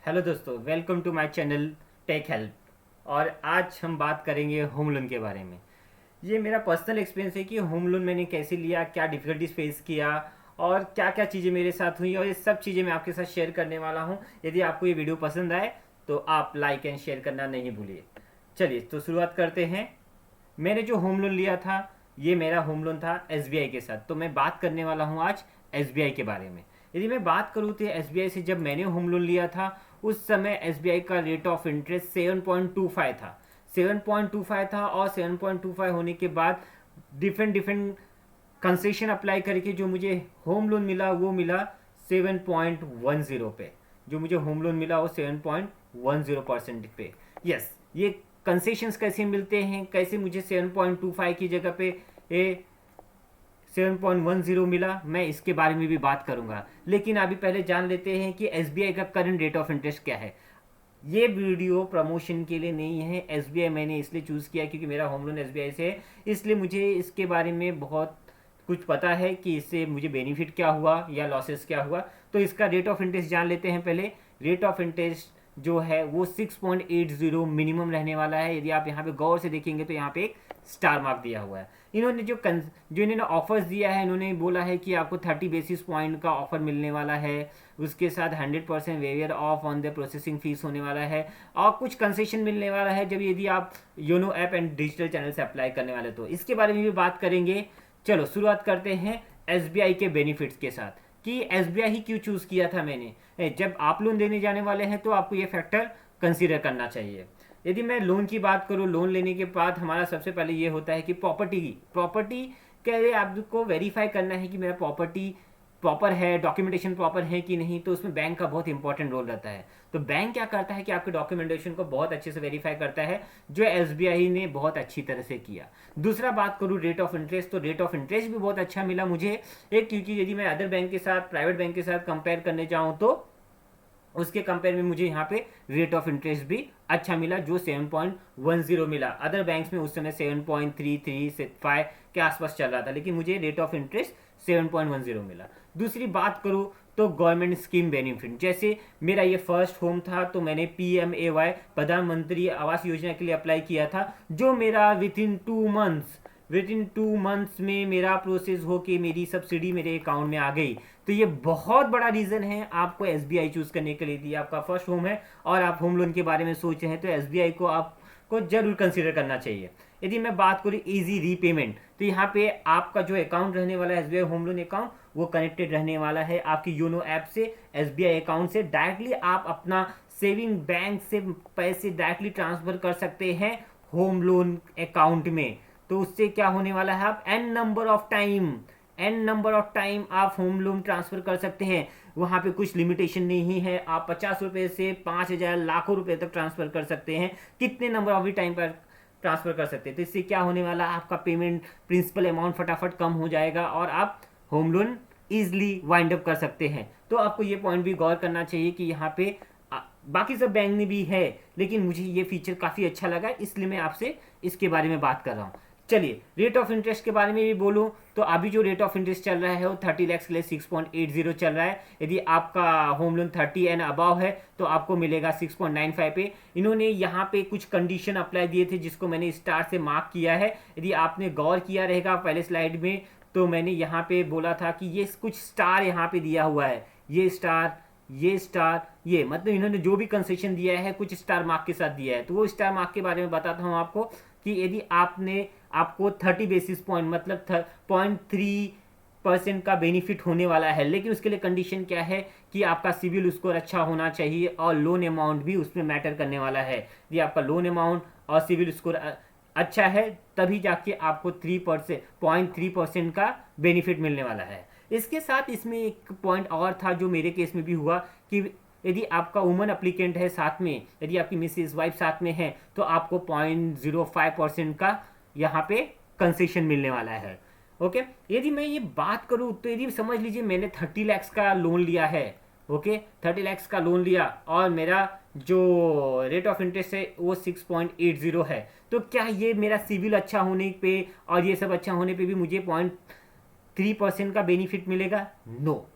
Hello दोस्तों, welcome to my channel tech help. और आज हम बात करेंगे होम लोन के बारे में। ये मेरा पर्सनल एक्सपीरियंस है कि होम लोन मैंने कैसे लिया, क्या डिफ़िकल्टीज फेस किया और क्या क्या चीज़ें मेरे साथ हुई, और ये सब चीज़ें मैं आपके साथ शेयर करने वाला हूँ। यदि आपको ये वीडियो पसंद आए तो आप लाइक एंड शेयर करना नहीं भूलिए। चलिए तो शुरुआत करते हैं। मैंने जो होम लोन लिया था, ये मेरा होम लोन था एसबीआई के साथ। तो मैं बात करने वाला हूँ आज एसबीआई के बारे में। यदि मैं बात करूँ तो एसबीआई से जब मैंने होम लोन लिया था, उस समय एसबीआई का रेट ऑफ इंटरेस्ट 7.25 था। 7.25 था, और 7.25 होने के बाद डिफरेंट डिफरेंट कंसेशन अप्लाई करके जो मुझे होम लोन मिला वो मिला 7.10 पे। जो मुझे होम लोन मिला वो 7.10% पे। यस, ये कंसेशंस कैसे मिलते हैं, कैसे मुझे 7.25 की जगह पे ये 7.10 मिला, मैं इसके बारे में भी बात करूंगा। लेकिन अभी पहले जान लेते हैं कि एसबीआई का करंट रेट ऑफ इंटरेस्ट क्या है। ये वीडियो प्रमोशन के लिए नहीं है। एसबीआई मैंने इसलिए चूज़ किया क्योंकि मेरा होम लोन एसबीआई से है, इसलिए मुझे इसके बारे में बहुत कुछ पता है कि इससे मुझे बेनिफिट क्या हुआ या लॉसेस क्या हुआ। तो इसका रेट ऑफ इंटरेस्ट जान लेते हैं पहले। रेट ऑफ इंटरेस्ट जो है वो 6.80 मिनिमम रहने वाला है। यदि आप यहाँ पे गौर से देखेंगे तो यहाँ पे एक स्टार मार्क दिया हुआ है। इन्होंने जो इन्होंने ऑफर्स दिया है, इन्होंने बोला है कि आपको 30 बेसिस पॉइंट का ऑफर मिलने वाला है, उसके साथ 100% waiver of on the processing fees होने वाला है, और कुछ कंसेशन मिलने वाला है जब यदि आप YONO app and digital channel से अप्लाई करने वाले। तो इसके बारे में भी बात करेंगे। चलो शुरुआत करते हैं एसबीआई के बेनिफिट्स के साथ कि एसबीआई ही क्यों चूज़ किया था मैंने। जब आप लोन देने जाने वाले हैं तो आपको ये फैक्टर कंसीडर करना चाहिए। यदि मैं लोन की बात करूँ, लोन लेने के बाद हमारा सबसे पहले ये होता है कि प्रॉपर्टी के लिए आपको वेरीफाई करना है कि मेरा प्रॉपर्टी प्रॉपर है, डॉक्यूमेंटेशन प्रॉपर है कि नहीं। तो उसमें बैंक का बहुत इंपॉर्टेंट रोल रहता है। तो बैंक क्या करता है कि आपके डॉक्यूमेंटेशन को बहुत अच्छे से वेरीफाई करता है, जो एसबीआई ने बहुत अच्छी तरह से किया। दूसरा बात करूँ रेट ऑफ इंटरेस्ट, तो रेट ऑफ इंटरेस्ट भी बहुत अच्छा मिला मुझे। एक क्योंकि यदि मैं अदर बैंक के साथ, प्राइवेट बैंक के साथ कंपेयर करने जाऊँ तो उसके कंपेयर में मुझे यहाँ पे रेट ऑफ इंटरेस्ट भी अच्छा मिला, जो 7.10 मिला। अदर बैंक्स में उस समय 7.33 से 5 के आसपास चल रहा था, लेकिन मुझे रेट ऑफ इंटरेस्ट 7.10 मिला। दूसरी बात करूँ तो गवर्नमेंट स्कीम बेनिफिट, जैसे मेरा ये फर्स्ट होम था तो मैंने PMAY प्रधानमंत्री आवास योजना के लिए अप्लाई किया था, जो मेरा विद इन 2 मंथ्स में मेरा प्रोसेस हो के मेरी सब्सिडी मेरे अकाउंट में आ गई। तो ये बहुत बड़ा रीज़न है आपको एसबीआई चूज़ करने के लिए। यदि आपका फर्स्ट होम है और आप होम लोन के बारे में सोच रहे हैं तो एसबीआई को आपको जरूर कंसीडर करना चाहिए। यदि मैं बात करूँ इजी रीपेमेंट, तो यहाँ पे आपका जो अकाउंट रहने वाला है एसबीआई होम लोन अकाउंट, वो कनेक्टेड रहने वाला है आपकी योनो ऐप से, एसबीआई अकाउंट से। डायरेक्टली आप अपना सेविंग बैंक से पैसे डायरेक्टली ट्रांसफर कर सकते हैं होम लोन अकाउंट में। तो उससे क्या होने वाला है, आप एन नंबर ऑफ टाइम आप होम लोन ट्रांसफर कर सकते हैं। वहाँ पे कुछ लिमिटेशन नहीं है, आप 50 रुपये से 5,000 लाखों रुपए तक ट्रांसफर कर सकते हैं, कितने नंबर ऑफ टाइम पर ट्रांसफर कर सकते हैं। तो इससे क्या होने वाला है, आपका पेमेंट प्रिंसिपल अमाउंट फटाफट कम हो जाएगा और आप home loan easily wind up कर सकते हैं। तो आपको ये पॉइंट भी गौर करना चाहिए कि यहाँ पे बाकी सब बैंक में भी है, लेकिन मुझे ये फीचर काफ़ी अच्छा लगा, इसलिए मैं आपसे इसके बारे में बात कर रहा हूँ। चलिए रेट ऑफ इंटरेस्ट के बारे में भी बोलूँ तो अभी जो रेट ऑफ इंटरेस्ट चल रहा है वो 30 लाख के लिए 6.80 चल रहा है। यदि आपका होम लोन 30 एंड अबाव है तो आपको मिलेगा 6.95 पे। इन्होंने यहाँ पे कुछ कंडीशन अप्लाई दिए थे जिसको मैंने स्टार से मार्क किया है। यदि आपने गौर किया रहेगा पहले स्लाइड में, तो मैंने यहाँ पे बोला था कि ये कुछ स्टार यहाँ पे दिया हुआ है, ये स्टार, ये स्टार, ये मतलब इन्होंने जो भी कंसेशन दिया है कुछ स्टार मार्क के साथ दिया है। तो वो स्टार मार्क के बारे में बताता हूँ आपको कि यदि आपको 30 बेसिस पॉइंट मतलब 0.3% का बेनिफिट होने वाला है, लेकिन उसके लिए कंडीशन क्या है कि आपका सिविल स्कोर अच्छा होना चाहिए और लोन अमाउंट भी उसमें मैटर करने वाला है। यदि आपका लोन अमाउंट और सिविल स्कोर अच्छा है तभी जाके आपको 0.3% का बेनिफिट मिलने वाला है। इसके साथ इसमें एक पॉइंट और था जो मेरे केस में भी हुआ कि यदि आपका वुमन अप्लीकेंट है साथ में, यदि आपकी मिसेज वाइफ साथ में है, तो आपको 0.05% का यहाँ पे कंसेशन मिलने वाला है। ओके, यदि मैं ये बात करूँ तो यदि समझ लीजिए मैंने 30 लाख का लोन लिया है, ओके 30 लाख का लोन लिया और मेरा जो रेट ऑफ इंटरेस्ट है वो 6.80 है, तो क्या ये मेरा सिविल अच्छा होने पे और ये सब अच्छा होने पे भी मुझे 0.3% का बेनिफिट मिलेगा? नो,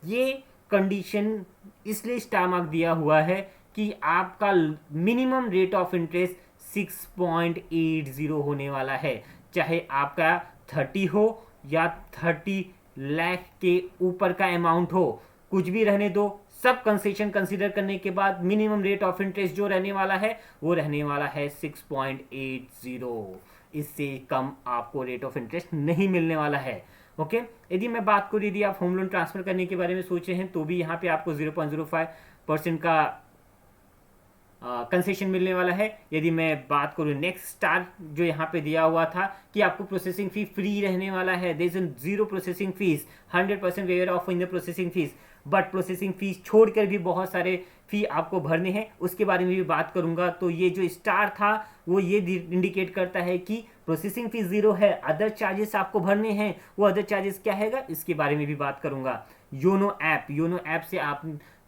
ये कंडीशन इसलिए स्टार मार्क दिया हुआ है कि आपका मिनिमम रेट ऑफ इंटरेस्ट 6.80 होने वाला है, चाहे आपका 30 हो या 30 लाख के ऊपर का अमाउंट हो, कुछ भी रहने दो, सब कंसेशन कंसीडर करने के बाद मिनिमम रेट ऑफ इंटरेस्ट जो रहने वाला है वो रहने वाला है 6.80। इससे कम आपको रेट ऑफ इंटरेस्ट नहीं मिलने वाला है। ओके, यदि मैं बात करूँ, यदि आप होम लोन ट्रांसफर करने के बारे में सोचे हैं तो भी यहाँ पे आपको 0.05% का कंसेशन मिलने वाला है। यदि मैं बात करूँ नेक्स्ट स्टार जो यहाँ पे दिया हुआ था कि आपको प्रोसेसिंग फी फ्री रहने वाला है, there is zero processing fees, 100% waiver of in the processing fees, but processing fees छोड़कर भी बहुत सारे फी आपको भरने हैं, उसके बारे में भी बात करूंगा। तो ये जो स्टार था वो ये इंडिकेट करता है कि प्रोसेसिंग फीस जीरो है, अदर चार्जेस आपको भरने हैं, वो अदर चार्जेस क्या हैगा इसके बारे में भी बात करूंगा। योनो ऐप से आप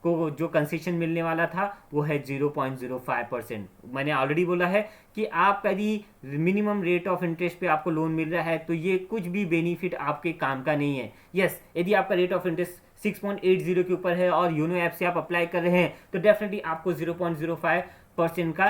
को जो कंसेशन मिलने वाला था वो है 0.05%। मैंने ऑलरेडी बोला है कि आप यदि मिनिमम रेट ऑफ इंटरेस्ट पे आपको लोन मिल रहा है तो ये कुछ भी बेनिफिट आपके काम का नहीं है। यस, यदि आपका रेट ऑफ इंटरेस्ट 6.80 के ऊपर है और योनो ऐप से आप अप्लाई कर रहे हैं तो डेफिनेटली आपको 0.05% का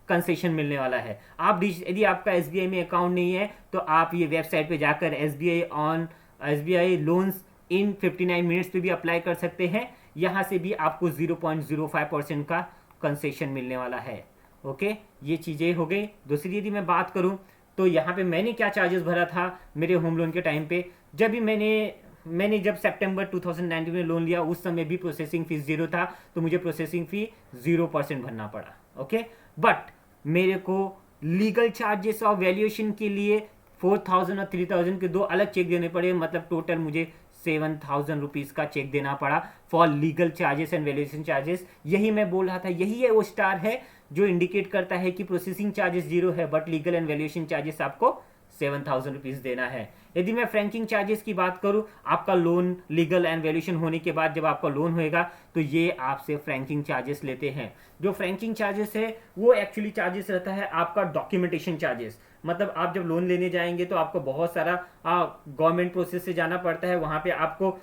कंसेशन मिलने वाला है। आप यदि आपका एसबीआई में अकाउंट नहीं है तो आप ये वेबसाइट पे जाकर एसबीआई लोन्स इन 59 मिनट्स पे भी अप्लाई कर सकते हैं। यहाँ से भी आपको 0.05% का कंसेशन मिलने वाला है। ओके, ये चीज़ें हो गई। दूसरी यदि मैं बात करूँ तो यहाँ पे मैंने क्या चार्जेस भरा था मेरे होम लोन के टाइम पे, जब भी मैंने जब सितंबर 2019 में लोन लिया उस समय भी प्रोसेसिंग फीस 0 था, तो मुझे प्रोसेसिंग फी 0% भरना पड़ा। ओके, बट मेरे को लीगल चार्जेस और वैल्यूएशन के लिए 4,000 और 3,000 के दो अलग चेक देने पड़े, मतलब टोटल मुझे 7,000 रुपीज़ का चेक देना पड़ा for legal charges and valuation charges. यही मैं बोल रहा था, यही है वो स्टार है जो इंडिकेट करता है कि प्रोसेसिंग चार्जेस 0 है but legal and valuation charges आपको 7,000 रुपीज़ देना है। यदि मैं फ्रैंकिंग चार्जेस की बात करूं, आपका लोन लीगल एंड वैल्यूएशन होने के बाद जब आपका लोन होएगा तो ये आपसे फ्रैंकिंग चार्जेस लेते हैं। जो फ्रैंकिंग चार्जेस है वो एक्चुअली चार्जेस रहता है आपका डॉक्यूमेंटेशन चार्जेस, मतलब आप जब लोन लेने जाएंगे तो आपको बहुत सारा गवर्नमेंट प्रोसेस से जाना पड़ता है, वहाँ पे आपको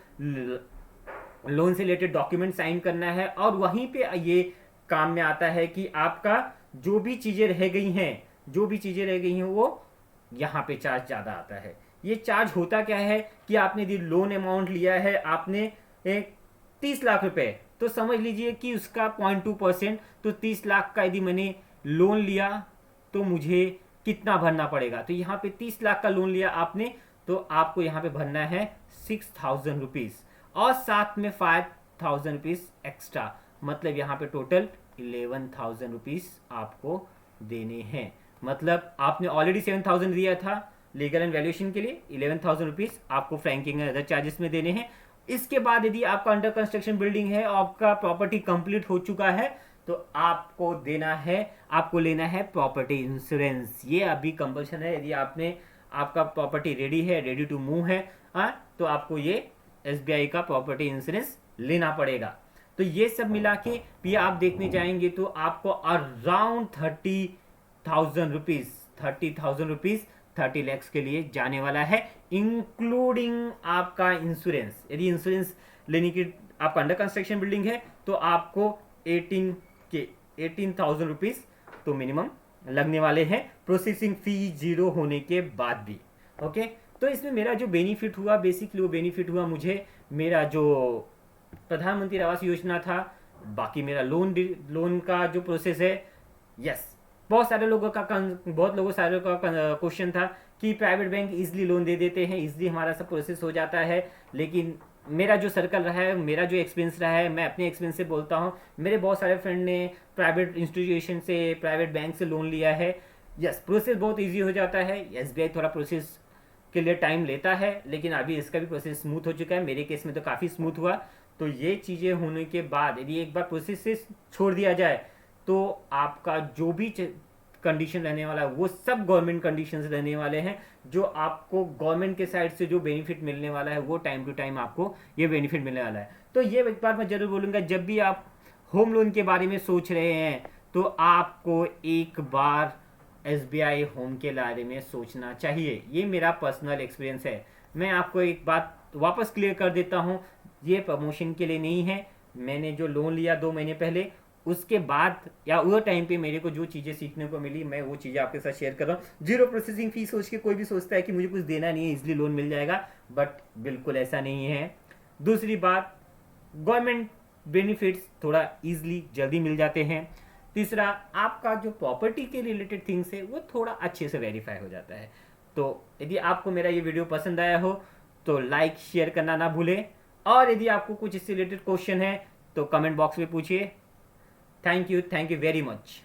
लोन से रिलेटेड डॉक्यूमेंट साइन करना है और वहीं पे ये काम में आता है कि आपका जो भी चीज़ें रह गई हैं वो यहाँ पे चार्ज ज़्यादा आता है। ये चार्ज होता क्या है कि आपने यदि लोन अमाउंट लिया है आपने 30 लाख रुपए, तो समझ लीजिए कि उसका 0.2%, तो 30 लाख का यदि मैंने लोन लिया तो मुझे कितना भरना पड़ेगा। तो यहाँ पे 30 लाख का लोन लिया आपने तो आपको यहाँ पे भरना है 6,000 रुपीज़ और साथ में 5,000 रुपीज़ एक्स्ट्रा, मतलब यहाँ पे टोटल 11,000 रुपीज़ आपको देने हैं। मतलब आपने ऑलरेडी 7,000 दिया था लीगल एंड वैल्यूएशन के लिए, 11,000 रुपीज़ आपको फ्रैंकिंग एंड अदर चार्जेस में देने हैं। इसके बाद यदि आपका अंडर कंस्ट्रक्शन बिल्डिंग है और आपका प्रॉपर्टी कंप्लीट हो चुका है तो आपको लेना है प्रॉपर्टी इंश्योरेंस। ये अभी कंपल्सन है, यदि आपका प्रॉपर्टी रेडी टू मूव है तो आपको ये एसबीआई का प्रॉपर्टी इंश्योरेंस लेना पड़ेगा। तो ये सब मिला के भी आप देखने जाएंगे तो आपको अराउंड 30,000 रुपीज़ 30 लैक्स के लिए जाने वाला है, इंक्लूडिंग आपका इंश्योरेंस। यदि इंश्योरेंस लेने की आपका अंडर कंस्ट्रक्शन बिल्डिंग है तो आपको 18,000 रुपीज़ तो मिनिमम लगने वाले हैं, प्रोसेसिंग फी 0 होने के बाद भी। ओके, तो इसमें मेरा जो बेनिफिट हुआ, बेसिकली वो बेनिफिट हुआ मुझे मेरा जो प्रधानमंत्री आवास योजना था, बाकी मेरा लोन का जो प्रोसेस है। यस, बहुत लोगों का क्वेश्चन था कि प्राइवेट बैंक इजीली लोन दे देते हैं, इजीली हमारा सब प्रोसेस हो जाता है, लेकिन मेरा जो सर्कल रहा है, मेरा जो एक्सपीरियंस रहा है, मैं अपने एक्सपीरियंस से बोलता हूँ, मेरे बहुत सारे फ्रेंड ने प्राइवेट इंस्टीट्यूशन से, प्राइवेट बैंक से लोन लिया है। यस, प्रोसेस बहुत ईजी हो जाता है। एसबीआई थोड़ा प्रोसेस के लिए टाइम लेता है, लेकिन अभी इसका भी प्रोसेस स्मूथ हो चुका है, मेरे केस में तो काफ़ी स्मूथ हुआ। तो ये चीज़ें होने के बाद यदि एक बार प्रोसेस से छोड़ दिया जाए तो आपका जो भी कंडीशन रहने वाला है वो सब गवर्नमेंट कंडीशंस रहने वाले हैं, जो आपको गवर्नमेंट के साइड से जो बेनिफिट मिलने वाला है वो टाइम टू टाइम आपको ये बेनिफिट मिलने वाला है। तो ये एक बार मैं जरूर बोलूँगा, जब भी आप होम लोन के बारे में सोच रहे हैं तो आपको एक बार एसबीआई होम के बारे में सोचना चाहिए। ये मेरा पर्सनल एक्सपीरियंस है। मैं आपको एक बात वापस क्लियर कर देता हूँ, ये प्रमोशन के लिए नहीं है। मैंने जो लोन लिया 2 महीने पहले, उसके बाद या वो टाइम पे मेरे को जो चीज़ें सीखने को मिली, मैं वो चीज़ें आपके साथ शेयर कर रहा हूँ। जीरो प्रोसेसिंग फीस सोच के कोई भी सोचता है कि मुझे कुछ देना नहीं है, इजली लोन मिल जाएगा, बट बिल्कुल ऐसा नहीं है। दूसरी बात, गवर्नमेंट बेनिफिट्स थोड़ा ईजिली जल्दी मिल जाते हैं। तीसरा, आपका जो प्रॉपर्टी के रिलेटेड थिंग्स है वो थोड़ा अच्छे से वेरीफाई हो जाता है। तो यदि आपको मेरा ये वीडियो पसंद आया हो तो लाइक शेयर करना ना भूलें, और यदि आपको कुछ इससे रिलेटेड क्वेश्चन है तो कमेंट बॉक्स में पूछिए। Thank you very much.